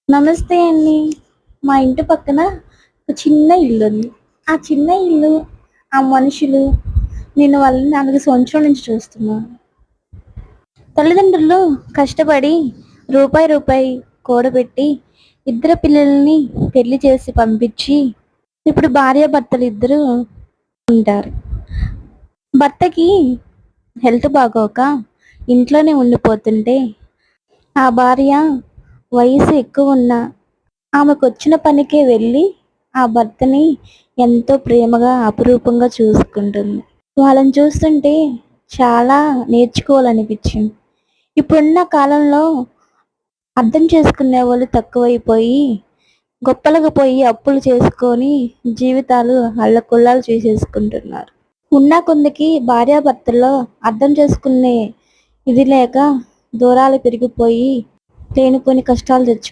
నమస్తే అండి. మా ఇంటి పక్కన ఒక చిన్న ఇల్లుంది. ఆ చిన్న ఇల్లు, ఆ మనుషులు నేను వాళ్ళని 4 సంవత్సరాల నుంచి చూస్తున్నాను. తల్లిదండ్రులు కష్టపడి రూపాయి కూడబెట్టి ఇద్దరు పిల్లల్ని పెళ్లి చేసి పంపించి ఇప్పుడు భార్యాభర్తలిద్దరూ ఉంటారు. భర్తకి హెల్త్ బాగోక ఇంట్లోనే ఉండిపోతుంటే ఆ భార్య వయసు ఎక్కువున్న ఆమెకొచ్చిన పనికే వెళ్ళి ఆ భర్తని ఎంతో ప్రేమగా, అపురూపంగా చూసుకుంటుంది. వాళ్ళని చూస్తుంటే చాలా నేర్చుకోవాలనిపించింది. ఇప్పుడున్న కాలంలో అర్థం చేసుకునేవాళ్ళు తక్కువైపోయి, గొప్పలకు పోయి అప్పులు చేసుకొని జీవితాలు అల్లకొల్లాలు చేసేసుకుంటున్నారు. ఉన్న కొందికి భార్యాభర్తల్లో అర్థం చేసుకునే ఇది లేక దూరాలు పెరిగిపోయి లేనిపోని కష్టాలు తెచ్చు